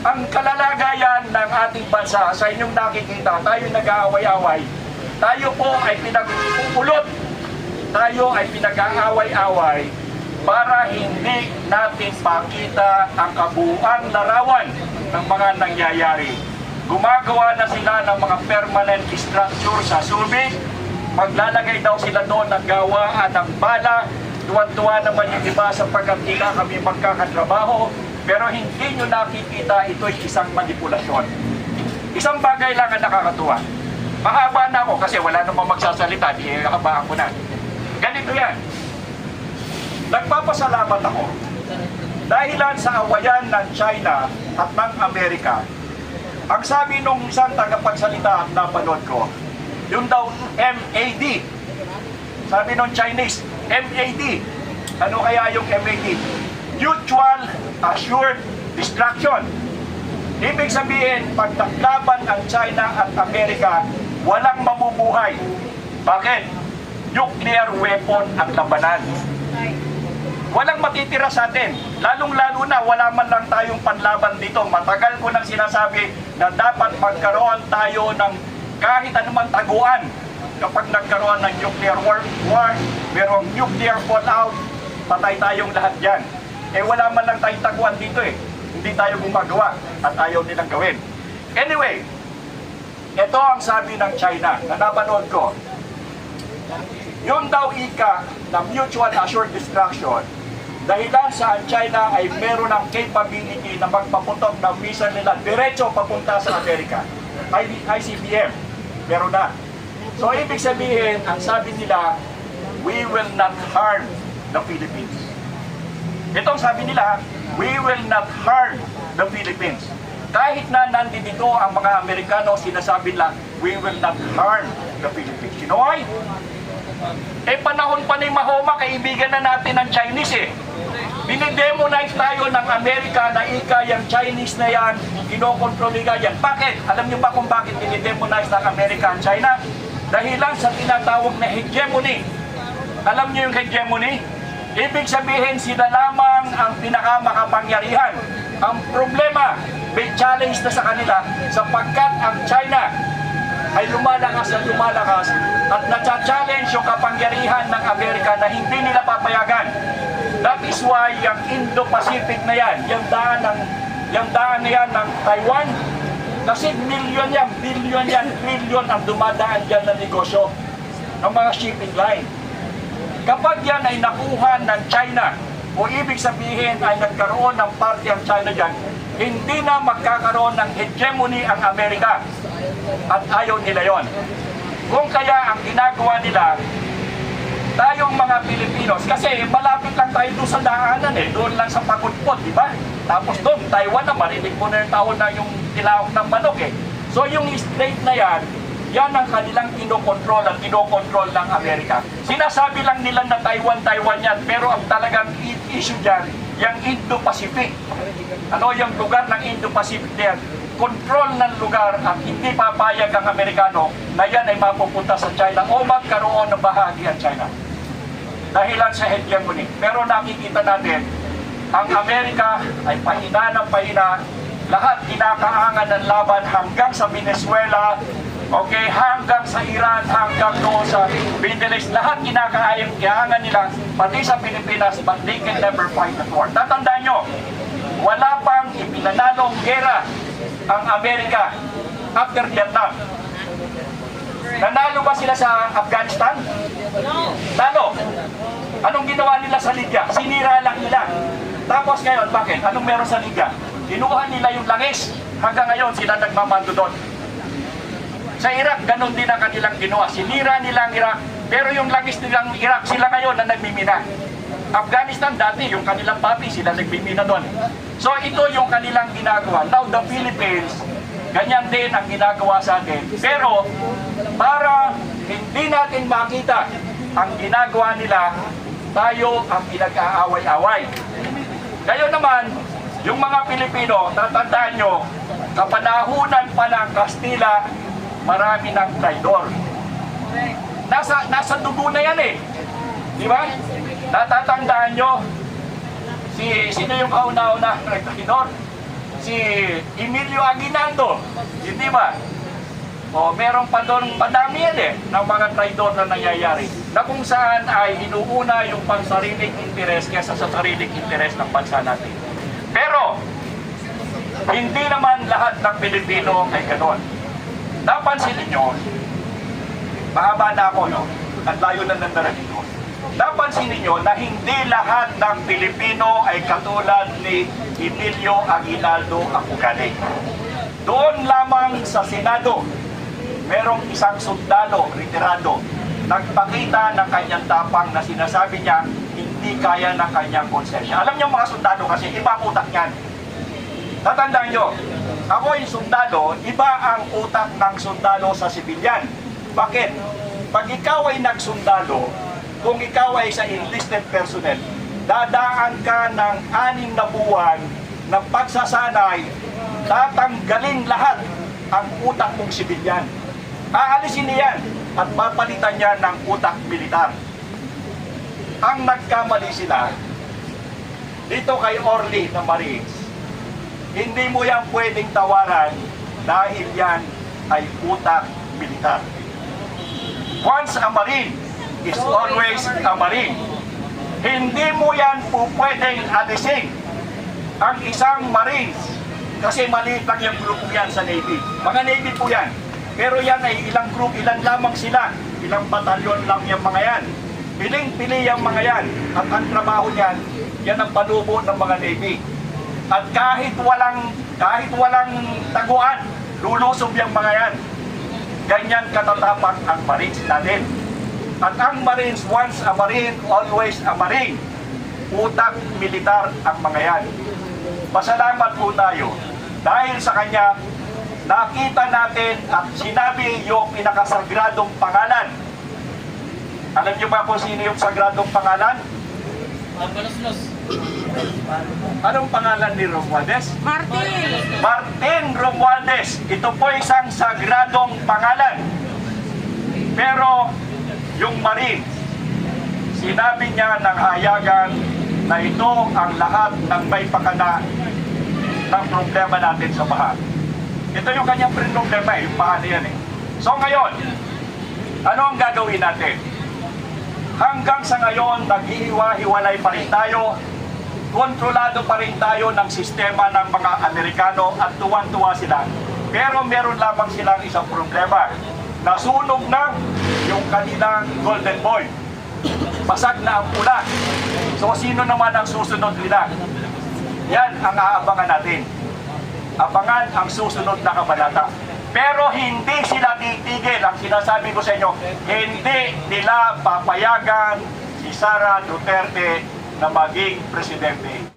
Ang kalalagayan ng ating bansa, sa inyong nakikita, tayo nag-aaway-away. Tayo po ay pinagpupulot. Tayo ay pinag-aaway-away para hindi natin pakita ang kabuuang larawan ng mga nangyayari. Gumagawa na sila ng mga permanent structure sa Subic. Maglalagay daw sila doon ng gawaan ng bala. Tuwan-tuwa naman yung iba sapagkat di na kami magkakatrabaho. Pero hindi nyo nakikita ito'y isang manipulasyon. Isang bagay lang ang nakakatuwa. Mahaba na ako kasi wala namang magsasalita. Di nakabaan ko na. Ganito yan. Nagpapasalamat ako. Dahilan sa awayan ng China at ng Amerika, ang sabi nung isang tagapagsalita at napanood ko, yung daw MAD. Sabi nung Chinese, MAD. Ano kaya yung MAD? Mutual Assured Destruction. Ibig sabihin, pag naglaban ang China at Amerika, walang mabubuhay. Bakit? Nuclear weapon ang labanan. Walang matitira sa atin. Lalong-lalo na, wala man lang tayong panlaban dito. Matagal ko nang sinasabi na dapat magkaroon tayo ng kahit anumang taguan. Kapag nagkaroon ng nuclear war, merong nuclear fallout, patay tayong lahat dyan. Eh wala man lang tayong taguan dito eh. Hindi tayo gumagawa at ayaw nilang gawin. Anyway, ito ang sabi ng China na napanood ko. Yun daw ika na mutual assured destruction, dahilan sa China ay meron ng capability na magpaputok ng missile nila diretso papunta sa Amerika. ICBM, meron na. So ibig sabihin, ang sabi nila, we will not harm the Philippines. Itong sabi nila, we will not harm the Philippines. Kahit na nandito ang mga Amerikano, sinasabi lang, we will not harm the Philippines. You know why? Eh panahon pa ni Mahoma, kaibigan na natin ng Chinese eh. Dinidemonize tayo ng Amerika na ika yung Chinese na yan, kinokontrol nila yan. Bakit? Alam niyo ba kung bakit dinidemonize ng Amerika ang China? Dahilan sa tinatawag na hegemony. Alam niyo yung hegemony? Ibig sabihin sila lamang ang pinakamakapangyarihan. Ang problema, may challenge na sa kanila sapagkat ang China ay lumalakas at nacha-challenge yung kapangyarihan ng Amerika na hindi nila papayagan. That is why yung Indo-Pacific na yan, yung daan na yan ng Taiwan, kasi billion yan, trillion ang dumadaan dyan na negosyo ng mga shipping line. Kapag yan ay nakuha ng China, o ibig sabihin ay nagkaroon ng party ang China dyan, hindi na magkakaroon ng hegemony ang Amerika. At ayaw nila yon. Kung kaya ang ginagawa nila, tayong mga Pilipinos, kasi malapit lang tayo doon sa daanan eh, doon lang sa Pagudpod, di ba? Tapos doon, Taiwan na, marinig mo na yung taon na yung tilawak ng manok eh. So yung state na yan, yan ang kanilang kinokontrol at kinokontrol ng Amerika. Sinasabi lang nila na Taiwan yan, pero ang talagang issue dyan, yung Indo-Pacific. Ano yung lugar ng Indo-Pacific yan? Control ng lugar at hindi papayag ang Amerikano na yan ay mapupunta sa China o magkaroon ng bahagi ang China. Dahilan sa hegemony. Pero nakikita natin, ang Amerika ay pahina ng pahina, lahat kinakaangan ng laban hanggang sa Venezuela, okay, hanggang sa Iran, hanggang doon sa Middle East, lahat kinakaangan nila, pati sa Pilipinas, but they can never fight the war. Tatandaan nyo, wala pang ipinanalong gera ang Amerika after Vietnam. Nanalo ba sila sa Afghanistan? Talo. Anong ginawa nila sa Libya? Sinira lang nila. Tapos ngayon, bakit? Anong meron sa Libya? Kinuha nila yung langis. Hanggang ngayon, sila nagmamando doon. Sa Iraq, ganun din ang kanilang ginawa. Sinira nila ang Iraq. Pero yung langis nilang Iraq, sila ngayon na nagmimina. Afghanistan dati, yung kanilang papi, sila nagbimina doon. So ito yung kanilang ginagawa. Now the Philippines, ganyan din ang ginagawa sa atin. Pero para hindi natin makita ang ginagawa nila, tayo ang pinag-aaway-away. Ngayon naman, yung mga Pilipino, tatandaan nyo, kapanahunan pa ng Kastila, marami ng traidor. Nasa dugo na yan eh. Di ba? Natatandaan nyo, sino yung kauna-una ng traidor? si Emilio Aguinaldo, hindi ba? O meron pa doon, madami yan ng mga traidor na nangyayari, na kung saan ay inuuna yung pansariling interes kesa sa sariling interes ng bansa natin. Pero, hindi naman lahat ng Pilipino ay gano'n. Napansin ninyo, mahaba na ako, no? At layo na nandara dito. Napansin ninyo na hindi lahat ng Pilipino ay katulad ni Emilio Aguinaldo ang ugali. Doon lamang sa Senado, merong isang sundalo, retirado, nagpakita ng kanyang tapang na sinasabi niya hindi kaya ng kanyang konsensya. Alam niyo mga sundalo kasi iba ang utak niyan. Tatandaan niyo, ako yung sundalo, iba ang utak ng sundalo sa sibilyan. Bakit? Pag ikaw ay nagsundalo, kung ikaw ay sa enlisted personnel, dadaan ka ng 6 na buwan ng pagsasanay, tatanggalin lahat ang utak mong sibilyan. Aalisin niyan at papalitan niya ng utak militar. Ang nagkamali sila, dito kay Orly na Marines, hindi mo yan pwedeng tawaran dahil yan ay utak militar. Once a Marine is always a Marine. Hindi mo yan po pwedeng alisin ang isang Marines kasi maliit lang yung grupo yan sa Navy. Mga Navy po yan. Pero yan ay ilang group, ilan lamang sila. Ilang batalyon lang yung mga yan. Piling-pili yung mga yan. At ang trabaho niyan, yan ang panubo ng mga Navy. At kahit walang taguan, lulusob yung mga yan. Ganyan katatapak ang Marines natin. At ang Marines, once a Marine, always a Marine. Utak militar ang mga yan. Pasalamat po tayo. Dahil sa kanya, nakita natin at sinabi yung pinakasagradong pangalan. Alam niyo ba kung sino yung sagradong pangalan? Anong pangalan ni Romualdez? Martin Romualdez. Ito po isang sagradong pangalan. Pero yung Marine, sinabi niya ng hayagan na ito ang lahat ng may pakana ng problema natin sa baha. Ito yung kanyang problema, yung baha na yan . So ngayon, ano ang gagawin natin? Hanggang sa ngayon, naghihiwa-hiwalay pa rin tayo, kontrolado pa rin tayo ng sistema ng mga Amerikano at tuwan-tuwa sila. Pero meron lamang silang isang problema. Nasunog na yung kanilang golden boy. Basag na ang pula. So sino naman ang susunod nila? Yan ang aabangan natin. Abangan ang susunod na kabanata. Pero hindi sila titigil. Ang sinasabi ko sa inyo, hindi nila papayagan si Sara Duterte na maging presidente.